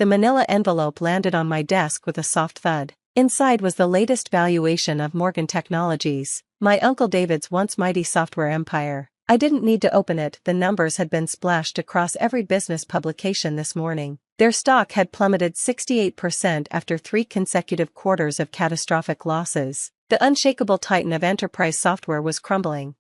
The manila envelope landed on my desk with a soft thud. Inside was the latest valuation of Morgan Technologies, my Uncle David's once mighty software empire. I didn't need to open it, the numbers had been splashed across every business publication this morning. Their stock had plummeted 68% after 3 consecutive quarters of catastrophic losses. The unshakable titan of enterprise software was crumbling.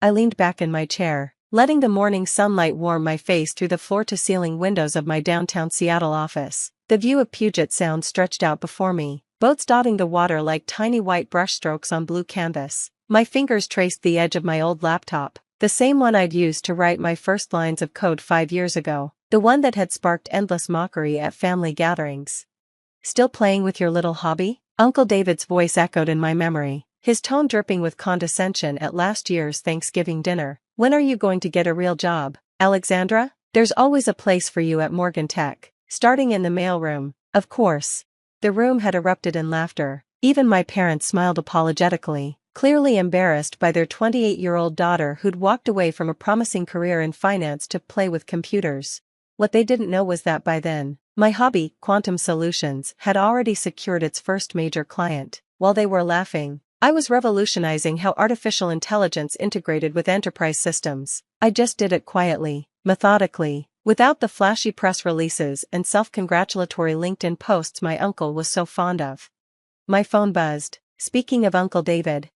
I leaned back in my chair, letting the morning sunlight warm my face through the floor-to-ceiling windows of my downtown Seattle office. The view of Puget Sound stretched out before me, boats dotting the water like tiny white brushstrokes on blue canvas. My fingers traced the edge of my old laptop, the same one I'd used to write my first lines of code 5 years ago, the one that had sparked endless mockery at family gatherings. "Still playing with your little hobby?" Uncle David's voice echoed in my memory, his tone dripping with condescension at last year's Thanksgiving dinner. "When are you going to get a real job, Alexandra? There's always a place for you at Morgan Tech, starting in the mailroom, of course." The room had erupted in laughter. Even my parents smiled apologetically, clearly embarrassed by their 28-year-old daughter who'd walked away from a promising career in finance to play with computers. What they didn't know was that by then, my hobby, Quantum Solutions, had already secured its first major client. While they were laughing, I was revolutionizing how artificial intelligence integrated with enterprise systems. I just did it quietly, methodically, without the flashy press releases and self-congratulatory LinkedIn posts my uncle was so fond of. My phone buzzed. Speaking of Uncle David.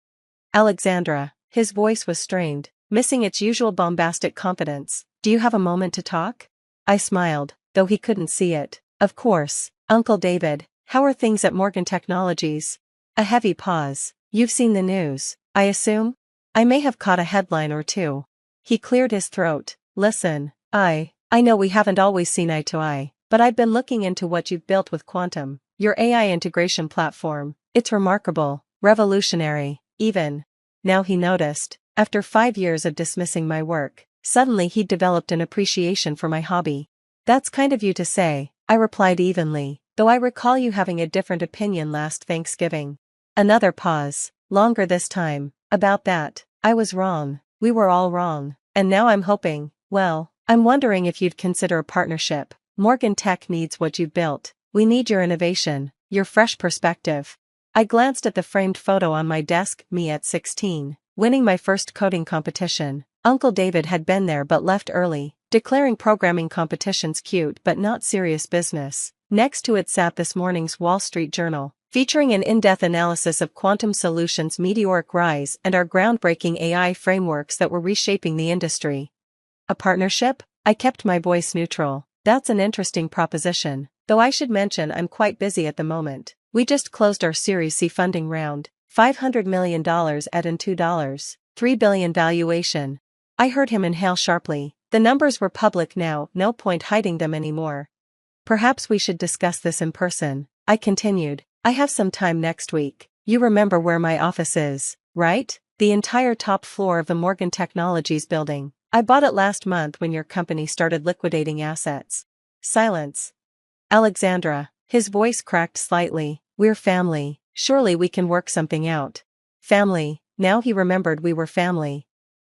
"Alexandra," his voice was strained, missing its usual bombastic confidence. "Do you have a moment to talk?" I smiled, though he couldn't see it. "Of course, Uncle David. How are things at Morgan Technologies?" A heavy pause. "You've seen the news, I assume?" "I may have caught a headline or two." He cleared his throat. "Listen, I know we haven't always seen eye to eye, but I've been looking into what you've built with Quantum, your AI integration platform. It's remarkable, revolutionary, even." Now he noticed, after 5 years of dismissing my work, suddenly he'd developed an appreciation for my hobby. "That's kind of you to say," I replied evenly, "though I recall you having a different opinion last Thanksgiving." Another pause, longer this time. "About that, I was wrong. We were all wrong. And now I'm hoping, well, I'm wondering if you'd consider a partnership. Morgan Tech needs what you've built. We need your innovation, your fresh perspective." I glanced at the framed photo on my desk, me at 16, winning my first coding competition. Uncle David had been there but left early, declaring programming competitions cute but not serious business. Next to it sat this morning's Wall Street Journal, featuring an in-depth analysis of Quantum Solutions' meteoric rise and our groundbreaking AI frameworks that were reshaping the industry. "A partnership?" I kept my voice neutral. "That's an interesting proposition, though I should mention I'm quite busy at the moment. We just closed our Series C funding round, $500 million at an $2.3 billion valuation." I heard him inhale sharply. The numbers were public now, no point hiding them anymore. "Perhaps we should discuss this in person," I continued. "I have some time next week. You remember where my office is, right? The entire top floor of the Morgan Technologies building. I bought it last month when your company started liquidating assets." Silence. "Alexandra," his voice cracked slightly, "we're family. Surely we can work something out." Family, now he remembered we were family.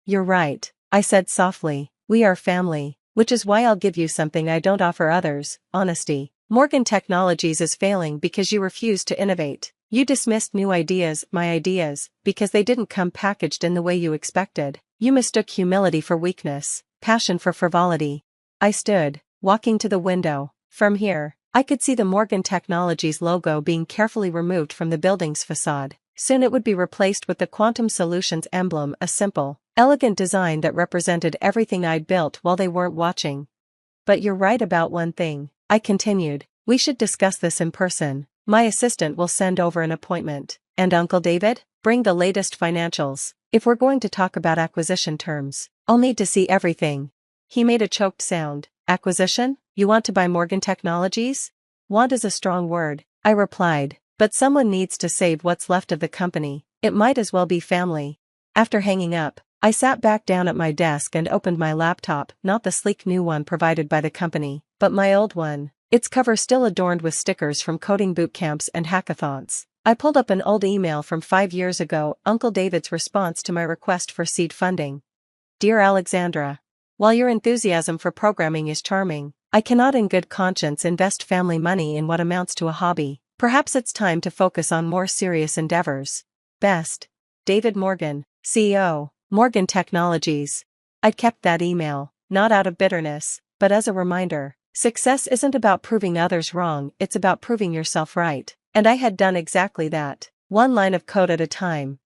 "You're right," I said softly, "we are family, which is why I'll give you something I don't offer others: honesty. Morgan Technologies is failing because you refused to innovate. You dismissed new ideas, my ideas, because they didn't come packaged in the way you expected. You mistook humility for weakness, passion for frivolity." I stood, walking to the window. From here, I could see the Morgan Technologies logo being carefully removed from the building's facade. Soon it would be replaced with the Quantum Solutions emblem, a simple, elegant design that represented everything I'd built while they weren't watching. "But you're right about one thing," I continued. "We should discuss this in person. My assistant will send over an appointment. And Uncle David, bring the latest financials. If we're going to talk about acquisition terms, I'll need to see everything." He made a choked sound. "Acquisition? You want to buy Morgan Technologies?" "Want is a strong word," I replied, "but someone needs to save what's left of the company. It might as well be family." After hanging up, I sat back down at my desk and opened my laptop, not the sleek new one provided by the company, but my old one, its cover still adorned with stickers from coding boot camps and hackathons. I pulled up an old email from 5 years ago, Uncle David's response to my request for seed funding. "Dear Alexandra, while your enthusiasm for programming is charming, I cannot in good conscience invest family money in what amounts to a hobby. Perhaps it's time to focus on more serious endeavors. Best. David Morgan, CEO, Morgan Technologies. I'd kept that email, not out of bitterness, but as a reminder. Success isn't about proving others wrong, it's about proving yourself right. And I had done exactly that. One line of code at a time.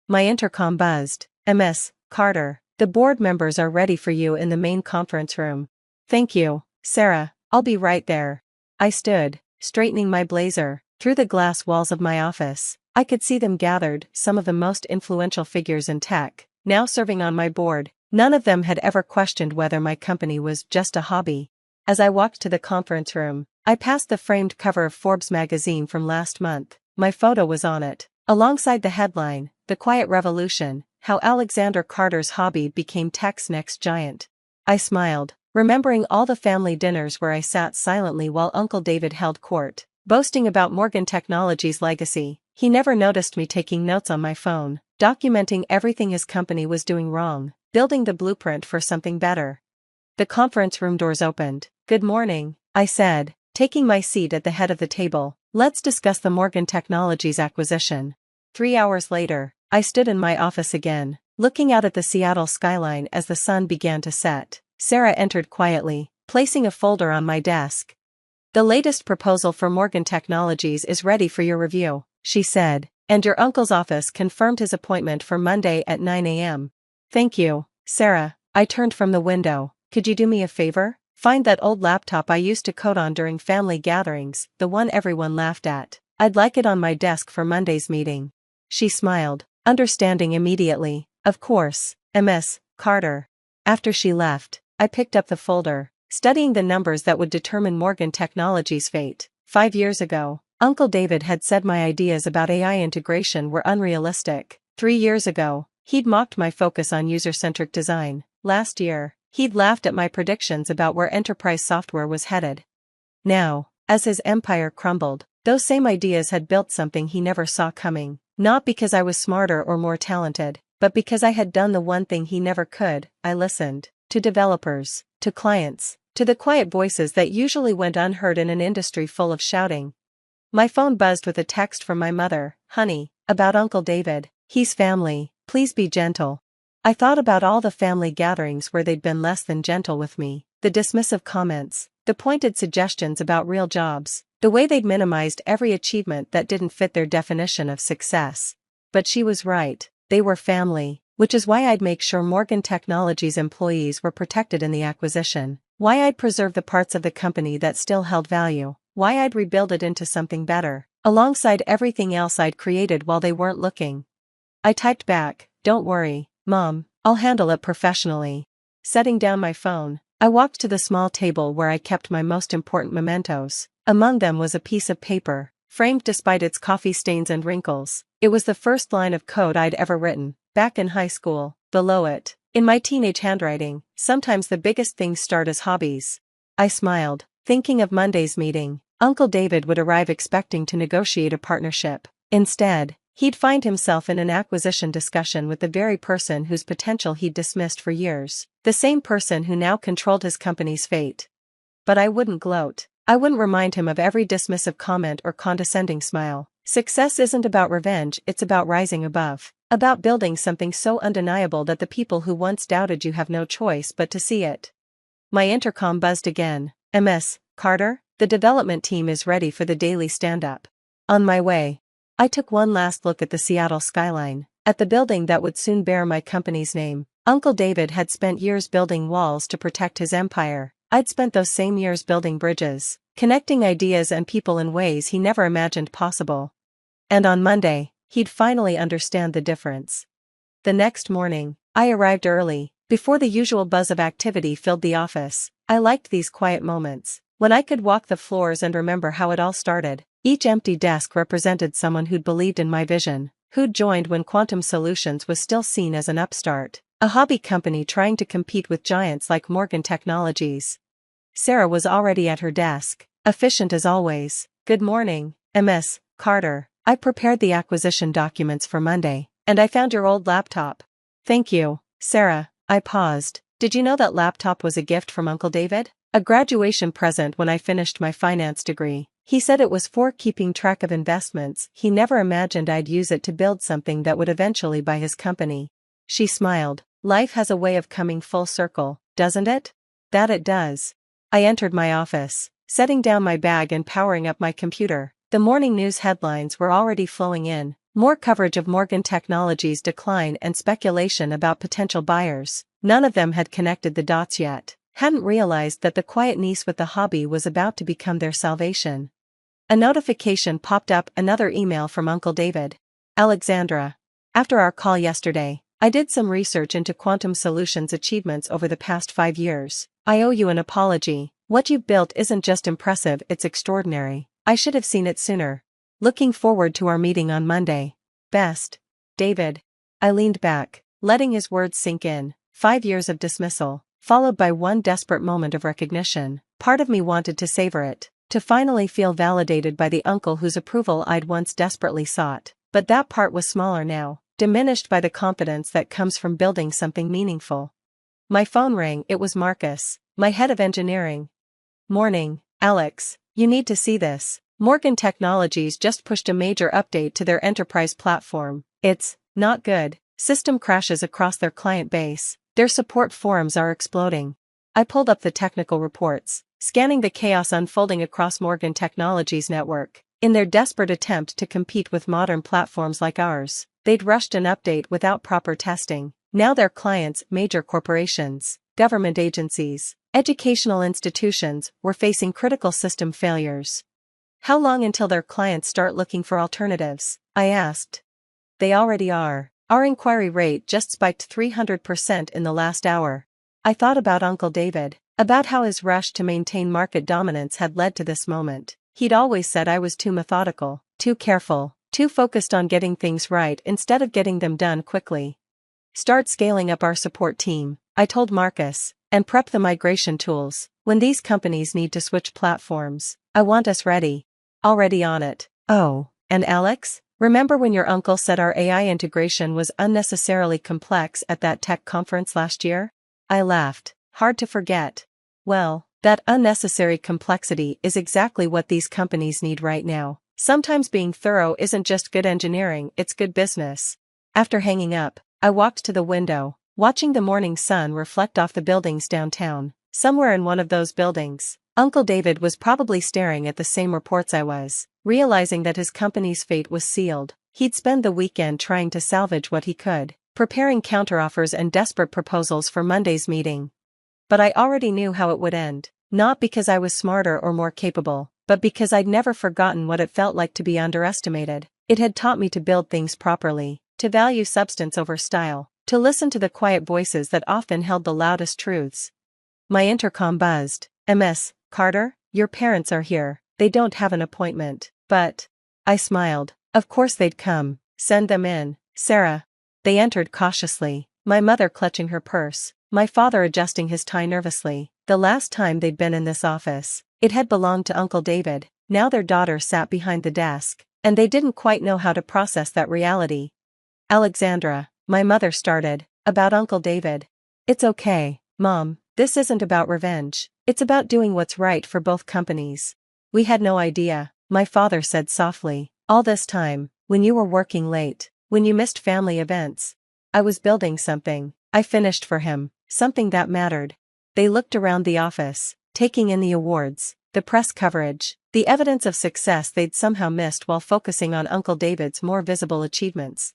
My intercom buzzed. Ms. Carter, the board members are ready for you in the main conference room. Thank you, Sarah, I'll be right there. I stood, straightening my blazer. Through the glass walls of my office, I could see them gathered, some of the most influential figures in tech, now serving on my board. None of them had ever questioned whether my company was just a hobby. As I walked to the conference room, I passed the framed cover of Forbes magazine from last month. My photo was on it, alongside the headline, "The Quiet Revolution, How Alexander Carter's Hobby Became Tech's Next Giant." I smiled, remembering all the family dinners where I sat silently while Uncle David held court, boasting about Morgan Technologies' legacy. He never noticed me taking notes on my phone, documenting everything his company was doing wrong, building the blueprint for something better. The conference room doors opened. "Good morning," I said, taking my seat at the head of the table. "Let's discuss the Morgan Technologies acquisition." 3 hours later, I stood in my office again, looking out at the Seattle skyline as the sun began to set. Sarah entered quietly, placing a folder on my desk. "The latest proposal for Morgan Technologies is ready for your review," she said, "and your uncle's office confirmed his appointment for Monday at 9 a.m. Thank you, Sarah. I turned from the window. "Could you do me a favor? Find that old laptop I used to code on during family gatherings, the one everyone laughed at. I'd like it on my desk for Monday's meeting." She smiled, understanding immediately. "Of course, Ms. Carter." After she left, I picked up the folder, studying the numbers that would determine Morgan Technologies' fate. 5 years ago, Uncle David had said my ideas about AI integration were unrealistic. 3 years ago, he'd mocked my focus on user-centric design. Last year, he'd laughed at my predictions about where enterprise software was headed. Now, as his empire crumbled, those same ideas had built something he never saw coming. Not because I was smarter or more talented, but because I had done the one thing he never could. I listened. To developers, to clients, to the quiet voices that usually went unheard in an industry full of shouting. My phone buzzed with a text from my mother. "Honey, about Uncle David. He's family, please be gentle." I thought about all the family gatherings where they'd been less than gentle with me, the dismissive comments, the pointed suggestions about real jobs, the way they'd minimized every achievement that didn't fit their definition of success. But she was right, they were family, which is why I'd make sure Morgan Technologies employees were protected in the acquisition, why I'd preserve the parts of the company that still held value, why I'd rebuild it into something better, alongside everything else I'd created while they weren't looking. I typed back, "Don't worry, Mom, I'll handle it professionally." Setting down my phone, I walked to the small table where I kept my most important mementos. Among them was a piece of paper, framed despite its coffee stains and wrinkles. It was the first line of code I'd ever written, back in high school. Below it, in my teenage handwriting, "Sometimes the biggest things start as hobbies." I smiled, thinking of Monday's meeting. Uncle David would arrive expecting to negotiate a partnership. Instead, he'd find himself in an acquisition discussion with the very person whose potential he'd dismissed for years, the same person who now controlled his company's fate. But I wouldn't gloat. I wouldn't remind him of every dismissive comment or condescending smile. Success isn't about revenge, it's about rising above, about building something so undeniable that the people who once doubted you have no choice but to see it. My intercom buzzed again. "Ms. Carter, the development team is ready for the daily stand-up." On my way, I took one last look at the Seattle skyline, at the building that would soon bear my company's name. Uncle David had spent years building walls to protect his empire. I'd spent those same years building bridges, connecting ideas and people in ways he never imagined possible. And on Monday, he'd finally understand the difference. The next morning, I arrived early, before the usual buzz of activity filled the office. I liked these quiet moments, when I could walk the floors and remember how it all started. Each empty desk represented someone who'd believed in my vision, who'd joined when Quantum Solutions was still seen as an upstart, a hobby company trying to compete with giants like Morgan Technologies. Sarah was already at her desk, efficient as always. "Good morning, Ms. Carter. I prepared the acquisition documents for Monday, and I found your old laptop." "Thank you, Sarah." I paused. "Did you know that laptop was a gift from Uncle David?" A graduation present when I finished my finance degree. He said it was for keeping track of investments. He never imagined I'd use it to build something that would eventually buy his company. She smiled. Life has a way of coming full circle, doesn't it? That it does. I entered my office, setting down my bag and powering up my computer. The morning news headlines were already flowing in. More coverage of Morgan Technology's decline and speculation about potential buyers. None of them had connected the dots yet. Hadn't realized that the quiet niece with the hobby was about to become their salvation. A notification popped up, another email from Uncle David. Alexandra. After our call yesterday, I did some research into Quantum Solutions' achievements over the past 5 years. I owe you an apology. What you've built isn't just impressive, it's extraordinary. I should have seen it sooner. Looking forward to our meeting on Monday. Best. David. I leaned back, letting his words sink in. 5 years of dismissal, followed by one desperate moment of recognition. Part of me wanted to savor it, to finally feel validated by the uncle whose approval I'd once desperately sought. But that part was smaller now, diminished by the confidence that comes from building something meaningful. My phone rang. It was Marcus, my head of engineering. Morning, Alex. You need to see this. Morgan Technologies just pushed a major update to their enterprise platform. It's not good. System crashes across their client base. Their support forums are exploding. I pulled up the technical reports, scanning the chaos unfolding across Morgan Technologies' network. In their desperate attempt to compete with modern platforms like ours, they'd rushed an update without proper testing. Now their clients, major corporations, government agencies, educational institutions, were facing critical system failures. How long until their clients start looking for alternatives? I asked. They already are. Our inquiry rate just spiked 300% in the last hour. I thought about Uncle David, about how his rush to maintain market dominance had led to this moment. He'd always said I was too methodical, too careful, too focused on getting things right instead of getting them done quickly. Start scaling up our support team, I told Marcus, and prep the migration tools. When these companies need to switch platforms, I want us ready. Already on it. Oh, and Alex? Remember when your uncle said our AI integration was unnecessarily complex at that tech conference last year? I laughed. Hard to forget. Well, that unnecessary complexity is exactly what these companies need right now. Sometimes being thorough isn't just good engineering, it's good business. After hanging up, I walked to the window, watching the morning sun reflect off the buildings downtown. Somewhere in one of those buildings, Uncle David was probably staring at the same reports I was. Realizing that his company's fate was sealed, he'd spend the weekend trying to salvage what he could, preparing counteroffers and desperate proposals for Monday's meeting. But I already knew how it would end, not because I was smarter or more capable, but because I'd never forgotten what it felt like to be underestimated. It had taught me to build things properly, to value substance over style, to listen to the quiet voices that often held the loudest truths. My intercom buzzed. "Ms. Carter, your parents are here. They don't have an appointment, but..." I smiled. Of course they'd come. Send them in, Sarah. They entered cautiously, my mother clutching her purse, my father adjusting his tie nervously. The last time they'd been in this office, it had belonged to Uncle David. Now their daughter sat behind the desk, and they didn't quite know how to process that reality. "Alexandra," my mother started, "about Uncle David." "It's okay, Mom. This isn't about revenge. It's about doing what's right for both companies." "We had no idea," my father said softly. "All this time, when you were working late, when you missed family events. I was building something. I finished for him, something that mattered." They looked around the office, taking in the awards, the press coverage, the evidence of success they'd somehow missed while focusing on Uncle David's more visible achievements.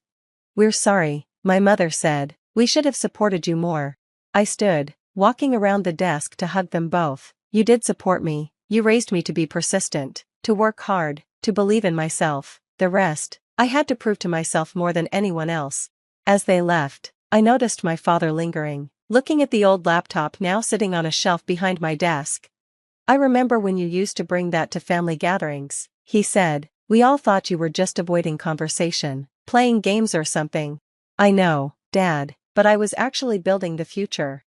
"We're sorry," my mother said. "We should have supported you more." I stood, walking around the desk to hug them both. "You did support me. You raised me to be persistent, to work hard, to believe in myself. The rest, I had to prove to myself more than anyone else." As they left, I noticed my father lingering, looking at the old laptop now sitting on a shelf behind my desk. "I remember when you used to bring that to family gatherings," he said. "We all thought you were just avoiding conversation, playing games or something." "I know, Dad, but I was actually building the future."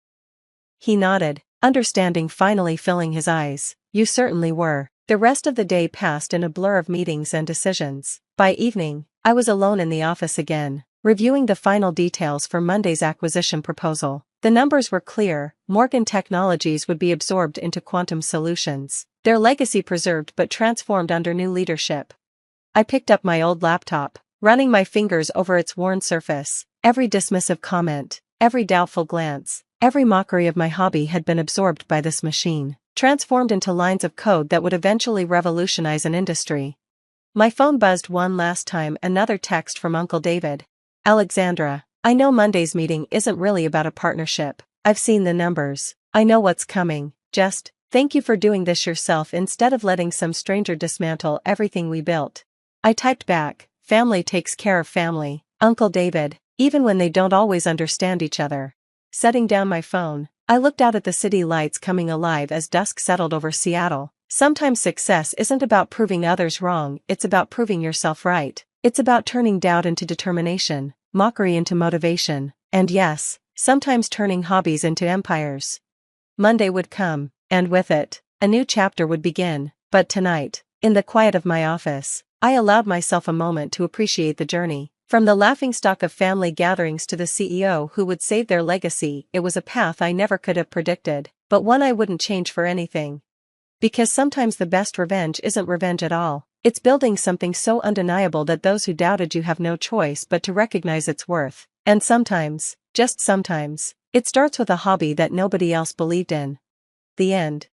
He nodded, understanding finally filling his eyes. "You certainly were." The rest of the day passed in a blur of meetings and decisions. By evening, I was alone in the office again, reviewing the final details for Monday's acquisition proposal. The numbers were clear: Morgan Technologies would be absorbed into Quantum Solutions, their legacy preserved but transformed under new leadership. I picked up my old laptop, running my fingers over its worn surface. Every dismissive comment, every doubtful glance, every mockery of my hobby had been absorbed by this machine, transformed into lines of code that would eventually revolutionize an industry. My phone buzzed one last time, another text from Uncle David. Alexandra, I know Monday's meeting isn't really about a partnership. I've seen the numbers. I know what's coming. Just, thank you for doing this yourself instead of letting some stranger dismantle everything we built. I typed back, family takes care of family, Uncle David, even when they don't always understand each other. Setting down my phone, I looked out at the city lights coming alive as dusk settled over Seattle. Sometimes success isn't about proving others wrong, it's about proving yourself right. It's about turning doubt into determination, mockery into motivation, and yes, sometimes turning hobbies into empires. Monday would come, and with it, a new chapter would begin, but tonight, in the quiet of my office, I allowed myself a moment to appreciate the journey. From the laughingstock of family gatherings to the CEO who would save their legacy, it was a path I never could have predicted, but one I wouldn't change for anything. Because sometimes the best revenge isn't revenge at all. It's building something so undeniable that those who doubted you have no choice but to recognize its worth. And sometimes, just sometimes, it starts with a hobby that nobody else believed in. The end.